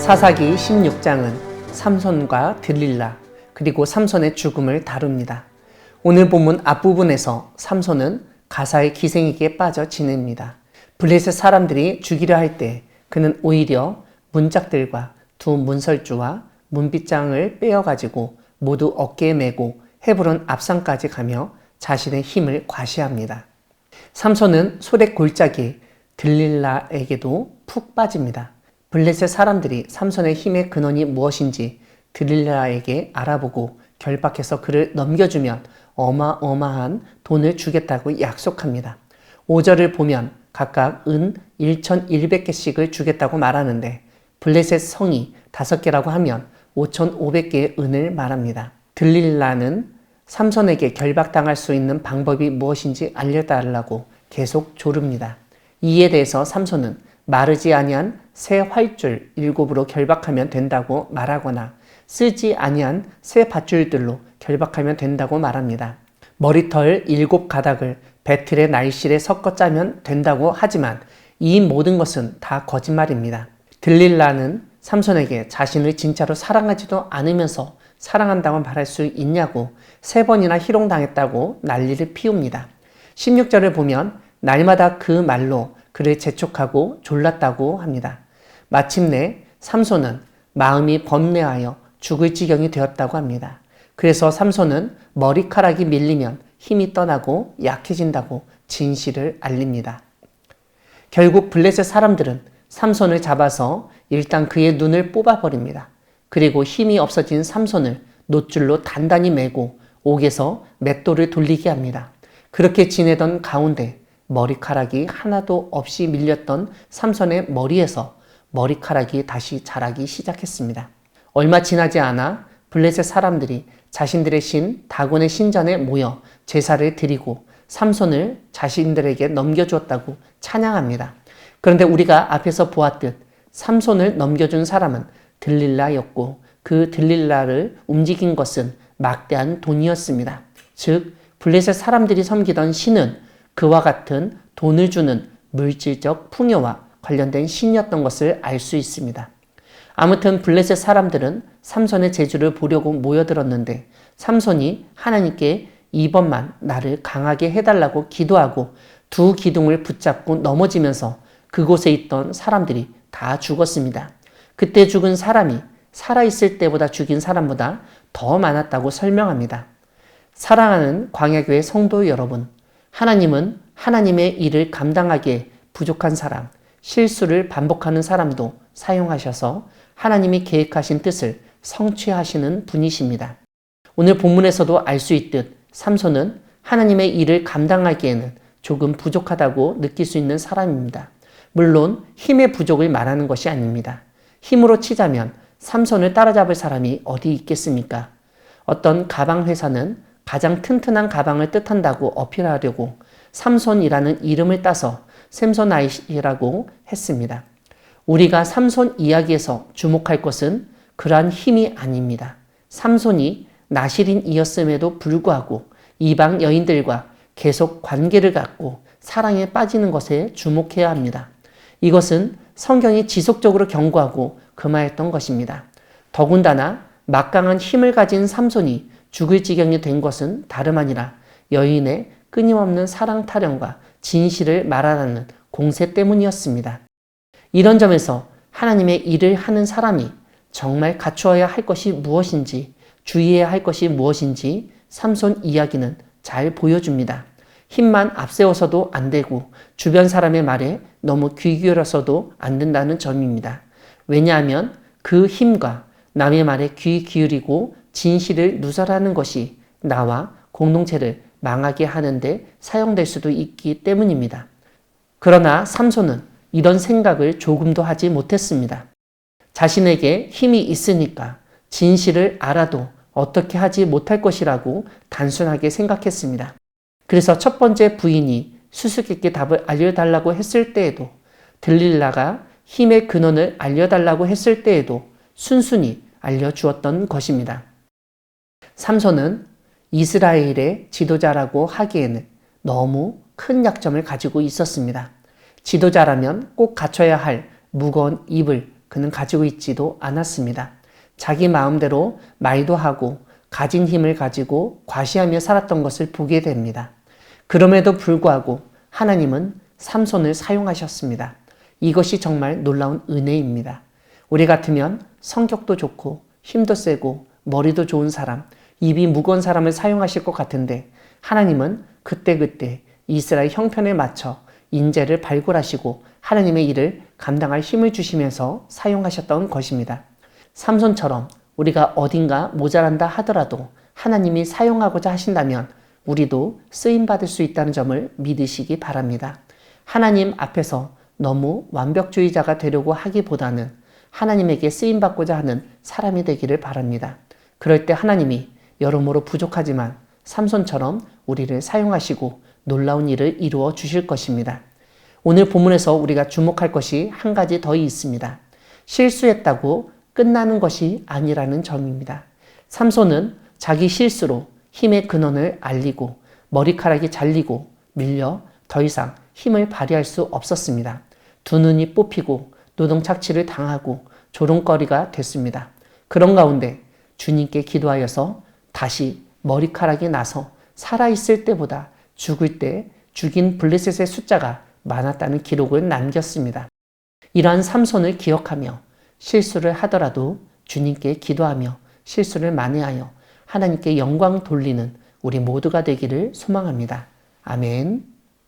사사기 16장은 삼손과 들릴라 그리고 삼손의 죽음을 다룹니다. 오늘 본문 앞부분에서 삼손은 가사의 기생에게 빠져 지냅니다. 블레셋 사람들이 죽이려 할 때 그는 오히려 문짝들과 두 문설주와 문빗장을 빼어가지고 모두 어깨에 메고 헤브론 앞산까지 가며 자신의 힘을 과시합니다. 삼손은 소래 골짜기 들릴라에게도 푹 빠집니다. 블레셋 사람들이 삼손의 힘의 근원이 무엇인지 들릴라에게 알아보고 결박해서 그를 넘겨주면 어마어마한 돈을 주겠다고 약속합니다. 5절을 보면 각각 은 1,100개씩을 주겠다고 말하는데 블레셋 성이 5개라고 하면 5,500개의 은을 말합니다. 들릴라는 삼손에게 결박당할 수 있는 방법이 무엇인지 알려달라고 계속 조릅니다. 이에 대해서 삼손은 마르지 아니한 새 활줄 7으로 결박하면 된다고 말하거나 쓰지 아니한 새 밧줄들로 결박하면 된다고 말합니다. 머리털 7가닥을 배틀의 날실에 섞어 짜면 된다고 하지만 이 모든 것은 다 거짓말입니다. 들릴라는 삼손에게 자신을 진짜로 사랑하지도 않으면서 사랑한다고 말할 수 있냐고 3번이나 희롱당했다고 난리를 피웁니다. 16절을 보면 날마다 그 말로 그를 재촉하고 졸랐다고 합니다. 마침내 삼손은 마음이 번뇌하여 죽을 지경이 되었다고 합니다. 그래서 삼손은 머리카락이 밀리면 힘이 떠나고 약해진다고 진실을 알립니다. 결국 블레셋 사람들은 삼손을 잡아서 일단 그의 눈을 뽑아버립니다. 그리고 힘이 없어진 삼손을 놋줄로 단단히 매고 옥에서 맷돌을 돌리게 합니다. 그렇게 지내던 가운데 머리카락이 하나도 없이 밀렸던 삼손의 머리에서 머리카락이 다시 자라기 시작했습니다. 얼마 지나지 않아 블레셋 사람들이 자신들의 신 다곤의 신전에 모여 제사를 드리고 삼손을 자신들에게 넘겨주었다고 찬양합니다. 그런데 우리가 앞에서 보았듯 삼손을 넘겨준 사람은 들릴라였고 그 들릴라를 움직인 것은 막대한 돈이었습니다. 즉 블레셋 사람들이 섬기던 신은 그와 같은 돈을 주는 물질적 풍요와 관련된 신이었던 것을 알 수 있습니다. 아무튼 블레셋 사람들은 삼손의 재주를 보려고 모여들었는데 삼손이 하나님께 이번만 나를 강하게 해달라고 기도하고 두 기둥을 붙잡고 넘어지면서 그곳에 있던 사람들이 다 죽었습니다. 그때 죽은 사람이 살아있을 때보다 죽인 사람보다 더 많았다고 설명합니다. 사랑하는 광야교회 성도 여러분, 하나님은 하나님의 일을 감당하기에 부족한 사람, 실수를 반복하는 사람도 사용하셔서 하나님이 계획하신 뜻을 성취하시는 분이십니다. 오늘 본문에서도 알 수 있듯 삼손은 하나님의 일을 감당하기에는 조금 부족하다고 느낄 수 있는 사람입니다. 물론 힘의 부족을 말하는 것이 아닙니다. 힘으로 치자면 삼손을 따라잡을 사람이 어디 있겠습니까? 어떤 가방 회사는 가장 튼튼한 가방을 뜻한다고 어필하려고 삼손이라는 이름을 따서 샘소나잇이라고 했습니다. 우리가 삼손 이야기에서 주목할 것은 그러한 힘이 아닙니다. 삼손이 나실인이었음에도 불구하고 이방 여인들과 계속 관계를 갖고 사랑에 빠지는 것에 주목해야 합니다. 이것은 성경이 지속적으로 경고하고 금하였던 것입니다. 더군다나 막강한 힘을 가진 삼손이 죽을 지경이 된 것은 다름 아니라 여인의 끊임없는 사랑 타령과 진실을 말하라는 공세 때문이었습니다. 이런 점에서 하나님의 일을 하는 사람이 정말 갖추어야 할 것이 무엇인지, 주의해야 할 것이 무엇인지 삼손 이야기는 잘 보여줍니다. 힘만 앞세워서도 안 되고 주변 사람의 말에 너무 귀 기울여서도 안 된다는 점입니다. 왜냐하면 그 힘과 남의 말에 귀 기울이고 진실을 누설하는 것이 나와 공동체를 망하게 하는데 사용될 수도 있기 때문입니다. 그러나 삼손은 이런 생각을 조금도 하지 못했습니다. 자신에게 힘이 있으니까 진실을 알아도 어떻게 하지 못할 것이라고 단순하게 생각했습니다. 그래서 첫 번째 부인이 수수께끼 답을 알려달라고 했을 때에도 들릴라가 힘의 근원을 알려달라고 했을 때에도 순순히 알려주었던 것입니다. 삼손은 이스라엘의 지도자라고 하기에는 너무 큰 약점을 가지고 있었습니다. 지도자라면 꼭 갖춰야 할 무거운 입을 그는 가지고 있지도 않았습니다. 자기 마음대로 말도 하고 가진 힘을 가지고 과시하며 살았던 것을 보게 됩니다. 그럼에도 불구하고 하나님은 삼손을 사용하셨습니다. 이것이 정말 놀라운 은혜입니다. 우리 같으면 성격도 좋고 힘도 세고 머리도 좋은 사람, 입이 무거운 사람을 사용하실 것 같은데 하나님은 그때그때 이스라엘 형편에 맞춰 인재를 발굴하시고 하나님의 일을 감당할 힘을 주시면서 사용하셨던 것입니다. 삼손처럼 우리가 어딘가 모자란다 하더라도 하나님이 사용하고자 하신다면 우리도 쓰임받을 수 있다는 점을 믿으시기 바랍니다. 하나님 앞에서 너무 완벽주의자가 되려고 하기보다는 하나님에게 쓰임받고자 하는 사람이 되기를 바랍니다. 그럴 때 하나님이 여러모로 부족하지만 삼손처럼 우리를 사용하시고 놀라운 일을 이루어 주실 것입니다. 오늘 본문에서 우리가 주목할 것이 한 가지 더 있습니다. 실수했다고 끝나는 것이 아니라는 점입니다. 삼손은 자기 실수로 힘의 근원을 알리고 머리카락이 잘리고 밀려 더 이상 힘을 발휘할 수 없었습니다. 두 눈이 뽑히고 노동착취를 당하고 조롱거리가 됐습니다. 그런 가운데 주님께 기도하여서 다시 머리카락이 나서 살아있을 때보다 죽을 때 죽인 블레셋의 숫자가 많았다는 기록을 남겼습니다. 이러한 삼손을 기억하며 실수를 하더라도 주님께 기도하며 실수를 만회하여 하나님께 영광 돌리는 우리 모두가 되기를 소망합니다. 아멘.